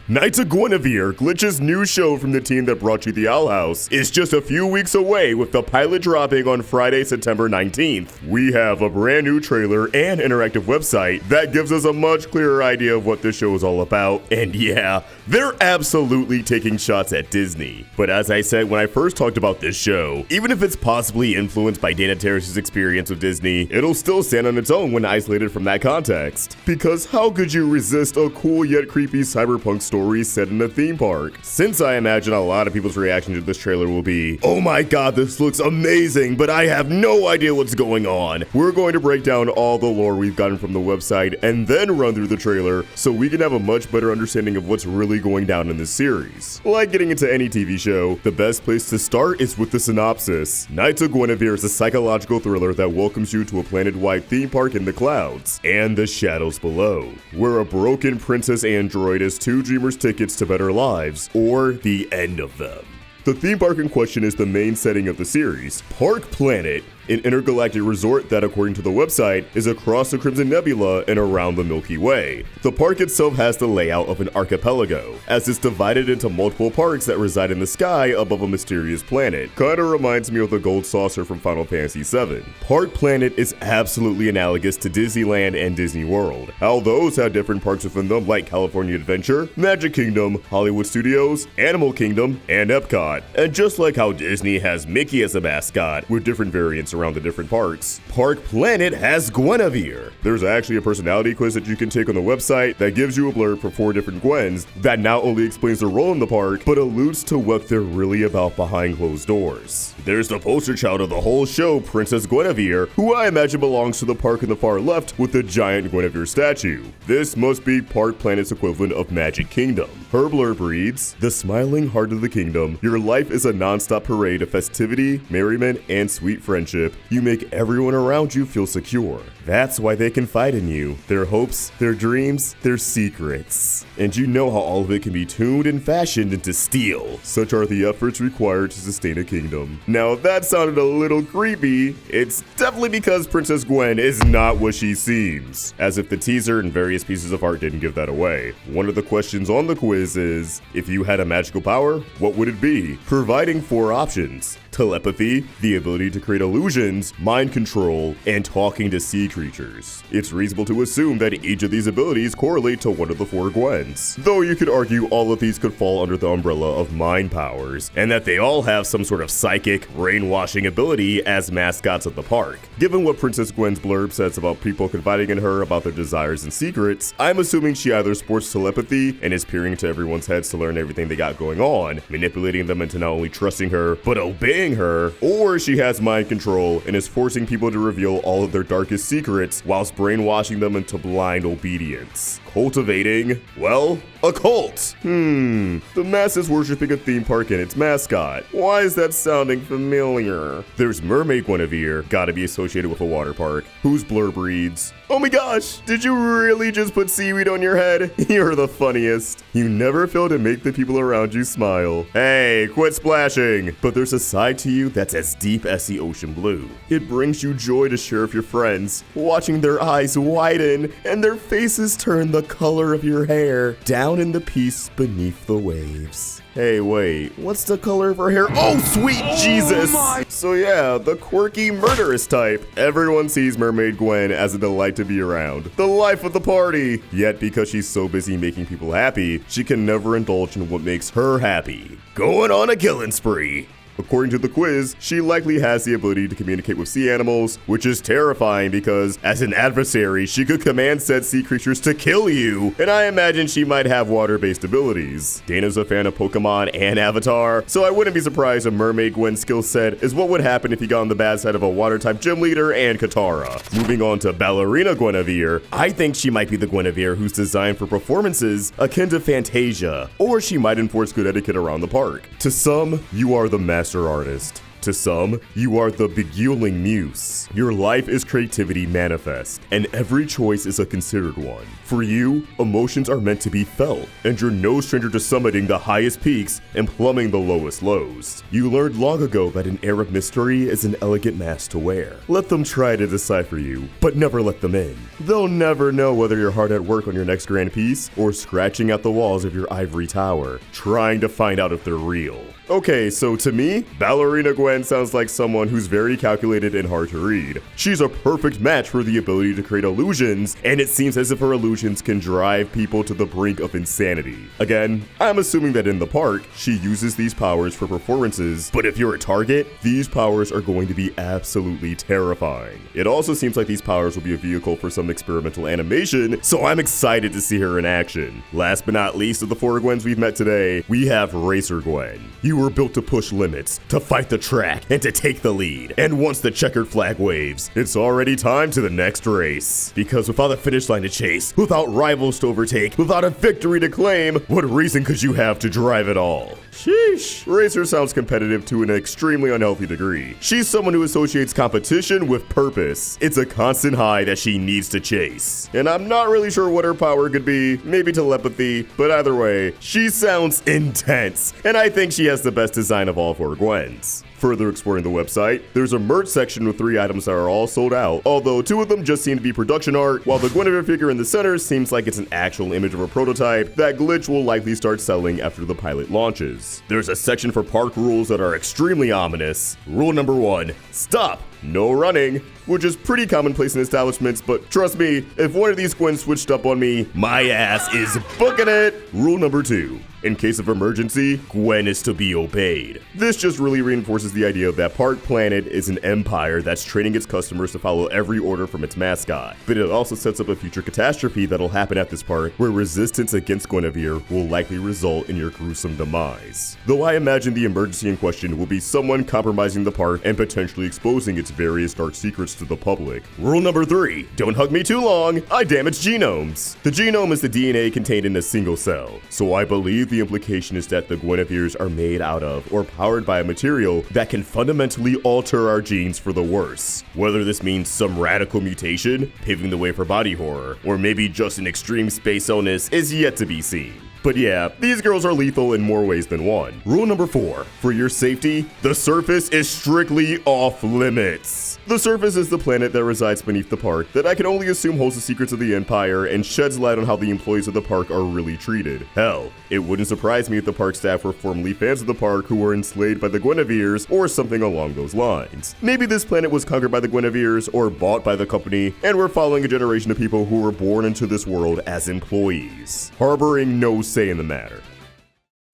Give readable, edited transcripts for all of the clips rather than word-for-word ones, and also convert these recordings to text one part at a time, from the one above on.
Knights of Guinevere, Glitch's new show from the team that brought you the Owl House, is just a few weeks away with the pilot dropping on Friday, September 19th. We have a brand new trailer and interactive website that gives us a much clearer idea of what this show is all about. And yeah, they're absolutely taking shots at Disney. But as I said when I first talked about this show, even if it's possibly influenced by Dana Terrace's experience with Disney, it'll still stand on its own when isolated from that context. Because how could you resist a cool yet creepy cyberpunk story set in a theme park? Since I imagine a lot of people's reaction to this trailer will be, "Oh my god, this looks amazing, but I have no idea what's going on," we're going to break down all the lore we've gotten from the website and then run through the trailer so we can have a much better understanding of what's really going down in this series. Like getting into any TV show, the best place to start is with the synopsis. Knights of Guinevere is a psychological thriller that welcomes you to a planet-wide theme park in the clouds and the shadows below, where a broken princess android has two dreamers tickets to better lives, or the end of them. The theme park in question is the main setting of the series, Park Planet, an intergalactic resort that, according to the website, is across the Crimson Nebula and around the Milky Way. The park itself has the layout of an archipelago, as it's divided into multiple parks that reside in the sky above a mysterious planet. Kinda reminds me of the gold saucer from Final Fantasy VII. Park Planet is absolutely analogous to Disneyland and Disney World. How those have different parks within them, like California Adventure, Magic Kingdom, Hollywood Studios, Animal Kingdom, and Epcot. And just like how Disney has Mickey as a mascot, with different variants around the different parks, Park Planet has Guinevere. There's actually a personality quiz that you can take on the website that gives you a blurb for 4 different Gwens that not only explains their role in the park, but alludes to what they're really about behind closed doors. There's the poster child of the whole show, Princess Guinevere, who I imagine belongs to the park in the far left with the giant Guinevere statue. This must be Park Planet's equivalent of Magic Kingdom. Her blurb reads, "The smiling heart of the kingdom, your life is a non-stop parade of festivity, merriment, and sweet friendship. You make everyone around you feel secure. That's why they confide in you, their hopes, their dreams, their secrets. And you know how all of it can be tuned and fashioned into steel. Such are the efforts required to sustain a kingdom." Now, if that sounded a little creepy, it's definitely because Princess Gwen is not what she seems. As if the teaser and various pieces of art didn't give that away. One of the questions on the quiz is, if you had a magical power, what would it be? Providing 4 options. Telepathy, the ability to create illusions, mind control, and talking to sea creatures. It's reasonable to assume that each of these abilities correlate to one of the 4 Gwens. Though you could argue all of these could fall under the umbrella of mind powers, and that they all have some sort of psychic, brainwashing ability as mascots of the park. Given what Princess Gwen's blurb says about people confiding in her about their desires and secrets, I'm assuming she either sports telepathy and is peering into everyone's heads to learn everything they got going on, manipulating them into not only trusting her, but obeying her, or she has mind control and is forcing people to reveal all of their darkest secrets whilst brainwashing them into blind obedience. Cultivating, well, a cult. The masses worshipping a theme park and its mascot. Why is that sounding familiar? There's Mermaid Guinevere, gotta be associated with a water park, whose blurb reads, "Oh my gosh, did you really just put seaweed on your head? You're the funniest. You never fail to make the people around you smile. Hey, quit splashing." But there's a side to you that's as deep as the ocean blue. It brings you joy to share with your friends, watching their eyes widen and their faces turn the color of your hair down in the peace beneath the waves. Hey, wait, what's the color of her hair? Oh, sweet Jesus! So yeah, the quirky murderous type. Everyone sees Mermaid Gwen as a delight to be around. The life of the party! Yet because she's so busy making people happy, she can never indulge in what makes her happy. Going on a killing spree. According to the quiz, she likely has the ability to communicate with sea animals, which is terrifying because, as an adversary, she could command said sea creatures to kill you, and I imagine she might have water-based abilities. Dana's a fan of Pokemon and Avatar, so I wouldn't be surprised if Mermaid Gwen's skill set is what would happen if you got on the bad side of a water-type gym leader and Katara. Moving on to Ballerina Guinevere, I think she might be the Guinevere who's designed for performances akin to Fantasia, or she might enforce good etiquette around the park. To some, you are the master artist. To some, you are the beguiling muse. Your life is creativity manifest, and every choice is a considered one. For you, emotions are meant to be felt, and you're no stranger to summiting the highest peaks and plumbing the lowest lows. You learned long ago that an air of mystery is an elegant mask to wear. Let them try to decipher you, but never let them in. They'll never know whether you're hard at work on your next grand piece or scratching at the walls of your ivory tower, trying to find out if they're real. Okay, so to me, Ballerina Gwen sounds like someone who's very calculated and hard to read. She's a perfect match for the ability to create illusions, and it seems as if her illusions can drive people to the brink of insanity. Again, I'm assuming that in the park, she uses these powers for performances, but if you're a target, these powers are going to be absolutely terrifying. It also seems like these powers will be a vehicle for some experimental animation, so I'm excited to see her in action. Last but not least of the 4 Gwens we've met today, we have Racer Gwen. You were built to push limits, to fight the track, and to take the lead. And once the checkered flag waves, it's already time to the next race. Because without a finish line to chase, without rivals to overtake, without a victory to claim, what reason could you have to drive it all? Sheesh. Racer sounds competitive to an extremely unhealthy degree. She's someone who associates competition with purpose. It's a constant high that she needs to chase. And I'm not really sure what her power could be, maybe telepathy, but either way, she sounds intense. And I think she has the best design of all 4 Gwens. Further exploring the website, there's a merch section with 3 items that are all sold out, although 2 of them just seem to be production art, while the Guinevere figure in the center seems like it's an actual image of a prototype that Glitch will likely start selling after the pilot launches. There's a section for park rules that are extremely ominous. Rule number 1, stop! No running, which is pretty commonplace in establishments, but trust me, if one of these Gwens switched up on me, my ass is booking it! Rule number 2, in case of emergency, Gwen is to be obeyed. This just really reinforces the idea that Park Planet is an empire that's training its customers to follow every order from its mascot. But it also sets up a future catastrophe that'll happen at this park where resistance against Guinevere will likely result in your gruesome demise. Though I imagine the emergency in question will be someone compromising the park and potentially exposing its various dark secrets to the public. Rule number 3, don't hug me too long, I damage genomes. The genome is the DNA contained in a single cell, so I believe the implication is that the Guineveres are made out of or powered by a material that can fundamentally alter our genes for the worse. Whether this means some radical mutation, paving the way for body horror, or maybe just an extreme space illness is yet to be seen. But yeah, these girls are lethal in more ways than one. Rule number 4, for your safety, the surface is strictly off limits. The surface is the planet that resides beneath the park that I can only assume holds the secrets of the Empire and sheds light on how the employees of the park are really treated. Hell, it wouldn't surprise me if the park staff were formerly fans of the park who were enslaved by the Guineveres or something along those lines. Maybe this planet was conquered by the Guineveres or bought by the company, and we're following a generation of people who were born into this world as employees, harboring no say in the matter.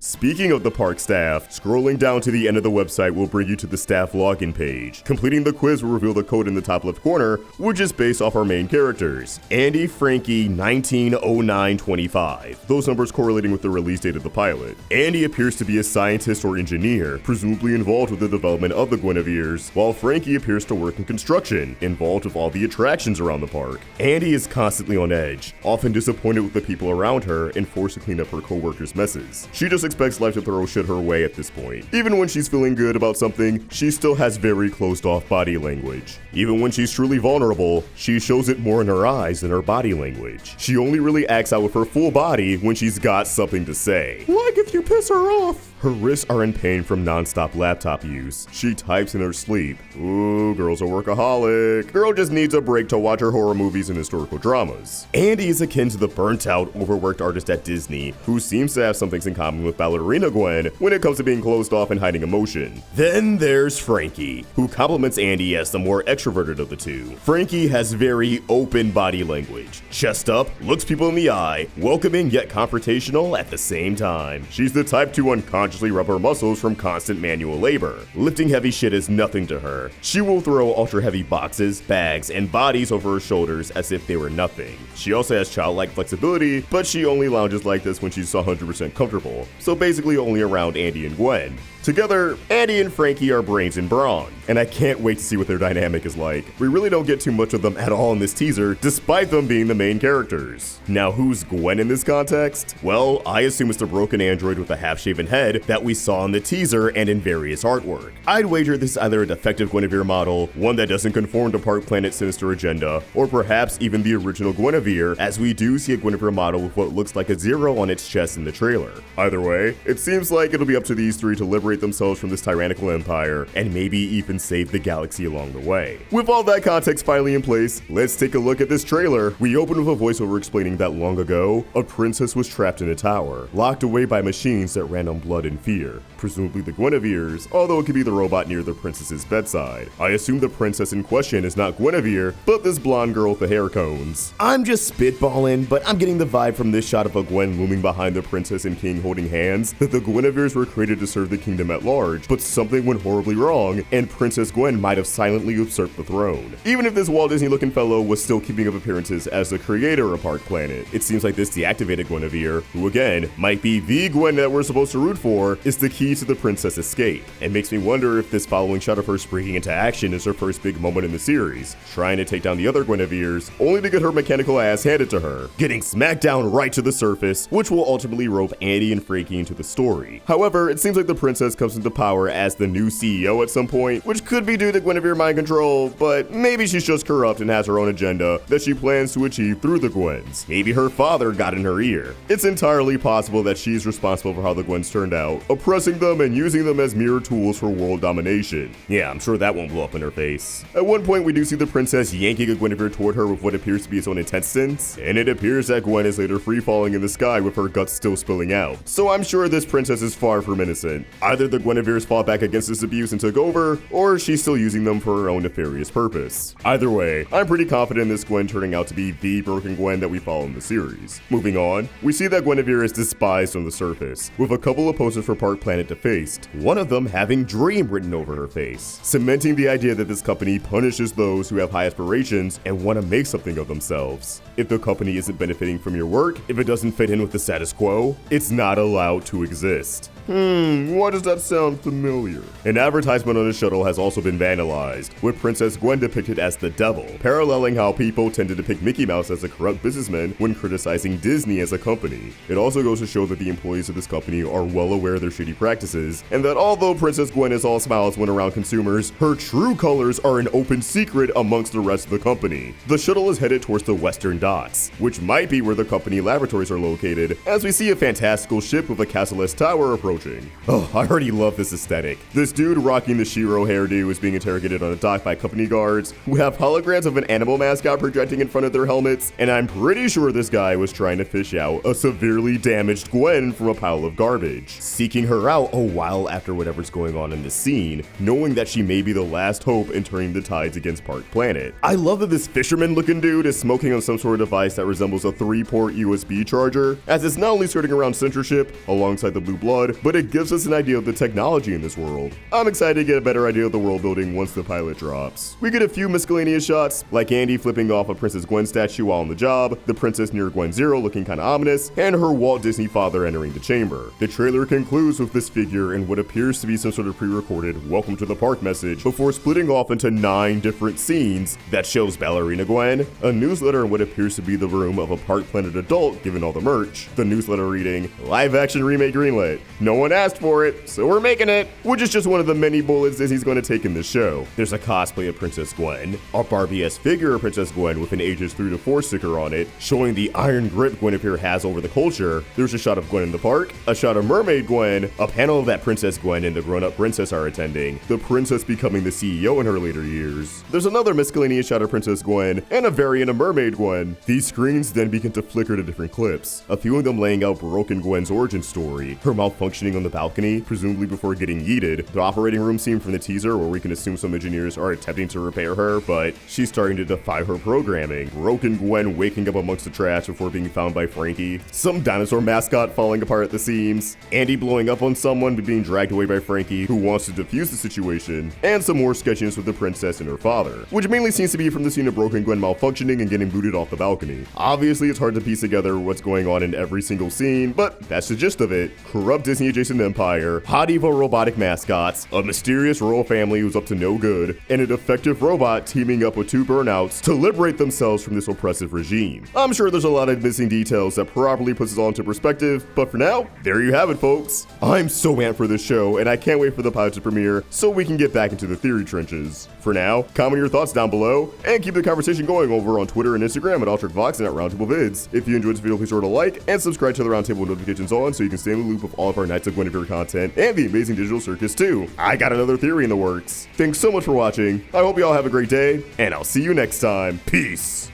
Speaking of the park staff, scrolling down to the end of the website will bring you to the staff login page. Completing the quiz will reveal the code in the top left corner, which is based off our main characters, Andy, Frankie, 190925. Those numbers correlating with the release date of the pilot. Andy appears to be a scientist or engineer, presumably involved with the development of the Guineveres, while Frankie appears to work in construction, involved with all the attractions around the park. Andy is constantly on edge, often disappointed with the people around her and forced to clean up her co-workers' messes. She just expects life to throw shit her way at this point. Even when she's feeling good about something, she still has very closed off body language. Even when she's truly vulnerable, she shows it more in her eyes than her body language. She only really acts out with her full body when she's got something to say. Like if you piss her off. Her wrists are in pain from non-stop laptop use. She types in her sleep. Ooh, girl's a workaholic. Girl just needs a break to watch her horror movies and historical dramas. Andy is akin to the burnt-out, overworked artist at Disney, who seems to have some things in common with Ballerina Gwen when it comes to being closed off and hiding emotion. Then there's Frankie, who compliments Andy as the more extroverted of the two. Frankie has very open body language. Chest up, looks people in the eye, welcoming yet confrontational at the same time. She's the type to unconsciously rub her muscles from constant manual labor. Lifting heavy shit is nothing to her. She will throw ultra heavy boxes, bags, and bodies over her shoulders as if they were nothing. She also has childlike flexibility, but she only lounges like this when she's 100% comfortable. So so basically only around Andy and Gwen. Together, Andy and Frankie are brains and brawn, and I can't wait to see what their dynamic is like. We really don't get too much of them at all in this teaser, despite them being the main characters. Now, who's Gwen in this context? Well, I assume it's the broken android with a half-shaven head that we saw in the teaser and in various artwork. I'd wager this is either a defective Guinevere model, one that doesn't conform to Park Planet's sinister agenda, or perhaps even the original Guinevere, as we do see a Guinevere model with what looks like a 0 on its chest in the trailer. Either way, it seems like it'll be up to these three to liberate themselves from this tyrannical empire, and maybe even save the galaxy along the way. With all that context finally in place, let's take a look at this trailer. We open with a voiceover explaining that long ago, a princess was trapped in a tower, locked away by machines that ran on blood and fear, presumably the Guineveres, although it could be the robot near the princess's bedside. I assume the princess in question is not Guinevere, but this blonde girl with the hair cones. I'm just spitballing, but I'm getting the vibe from this shot of a Gwen looming behind the princess and king holding hands that the Guineveres were created to serve the kingdom at large, but something went horribly wrong, and Princess Gwen might have silently usurped the throne. Even if this Walt Disney looking fellow was still keeping up appearances as the creator of Park Planet, it seems like this deactivated Guinevere, who again, might be the Gwen that we're supposed to root for, is the key to the princess escape. It makes me wonder if this following shot of her springing into action is her first big moment in the series, trying to take down the other Guineveres, only to get her mechanical ass handed to her, getting smacked down right to the surface, which will ultimately rope Andy and Frankie into the story. However, it seems like the princess comes into power as the new CEO at some point, which could be due to Guinevere mind control, but maybe she's just corrupt and has her own agenda that she plans to achieve through the Gwens. Maybe her father got in her ear. It's entirely possible that she's responsible for how the Gwens turned out, oppressing them and using them as mere tools for world domination. Yeah, I'm sure that won't blow up in her face. At one point, we do see the princess yanking a Guinevere toward her with what appears to be its own intestines, and it appears that Gwen is later free-falling in the sky with her guts still spilling out. So I'm sure this princess is far from innocent. Either the Guineveres fought back against this abuse and took over, or she's still using them for her own nefarious purpose. Either way, I'm pretty confident in this Gwen turning out to be the broken Gwen that we follow in the series. Moving on, we see that Guinevere is despised on the surface, with a couple of posters for Park Planet defaced, one of them having Dream written over her face, cementing the idea that this company punishes those who have high aspirations and want to make something of themselves. If the company isn't benefiting from your work, if it doesn't fit in with the status quo, it's not allowed to exist. Why does that sound familiar? An advertisement on the shuttle has also been vandalized, with Princess Gwen depicted as the devil, paralleling how people tend to depict Mickey Mouse as a corrupt businessman when criticizing Disney as a company. It also goes to show that the employees of this company are well aware of their shady practices, and that although Princess Gwen is all smiles when around consumers, her true colors are an open secret amongst the rest of the company. The shuttle is headed towards the western docks, which might be where the company laboratories are located, as we see a fantastical ship with a castle-esque tower approaching. Oh, I already love this aesthetic. This dude rocking the Shiro hairdo is being interrogated on a dock by company guards who have holograms of an animal mascot projecting in front of their helmets, and I'm pretty sure this guy was trying to fish out a severely damaged Gwen from a pile of garbage, seeking her out a while after whatever's going on in the scene, knowing that she may be the last hope in turning the tides against Park Planet. I love that this fisherman looking dude is smoking on some sort of device that resembles a 3-port USB charger, as it's not only skirting around censorship alongside the blue blood, but it gives us an idea of the technology in this world. I'm excited to get a better idea of the world building once the pilot drops. We get a few miscellaneous shots, like Andy flipping off a Princess Gwen statue while on the job, the princess near Gwen Zero looking kinda ominous, and her Walt Disney father entering the chamber. The trailer concludes with this figure in what appears to be some sort of pre-recorded welcome to the park message before splitting off into 9 different scenes that shows Ballerina Gwen, a newsletter in what appears to be the room of a Park Planet adult given all the merch, the newsletter reading, live action remake greenlit. No one asked for it, so we're making it, which is just one of the many bullets Disney's going to take in this show. There's a cosplay of Princess Gwen, a Barbie-esque figure of Princess Gwen with an ages 3 to 4 sticker on it, showing the iron grip Guinevere has over the culture. There's a shot of Gwen in the park, a shot of Mermaid Gwen, a panel that Princess Gwen and the grown-up princess are attending, the princess becoming the CEO in her later years. There's another miscellaneous shot of Princess Gwen, and a variant of Mermaid Gwen. These screens then begin to flicker to different clips, a few of them laying out broken Gwen's origin story, her malfunctioning malfunctioning on the balcony, presumably before getting yeeted. The operating room scene from the teaser, where we can assume some engineers are attempting to repair her, but she's starting to defy her programming. Broken Gwen waking up amongst the trash before being found by Frankie. Some dinosaur mascot falling apart at the seams. Andy blowing up on someone but being dragged away by Frankie, who wants to defuse the situation. And some more sketchiness with the princess and her father, which mainly seems to be from the scene of Broken Gwen malfunctioning and getting booted off the balcony. Obviously, it's hard to piece together what's going on in every single scene, but that's the gist of it. Corrupt Disney-adjacent empire, hot evil robotic mascots, a mysterious royal family who's up to no good, and a defective robot teaming up with two burnouts to liberate themselves from this oppressive regime. I'm sure there's a lot of missing details that properly puts it all into perspective, but for now, there you have it, folks. I'm so amped for this show, and I can't wait for the pilot to premiere so we can get back into the theory trenches. For now, comment your thoughts down below, and keep the conversation going over on Twitter and Instagram at AltricVox and at Roundtable Vids. If you enjoyed this video, please sure to like and subscribe to the Roundtable notifications on so you can stay in the loop of all of our Knights of Guinevere content and the amazing digital circus too. I got another theory in the works. Thanks so much for watching. I hope you all have a great day, and I'll see you next time. Peace.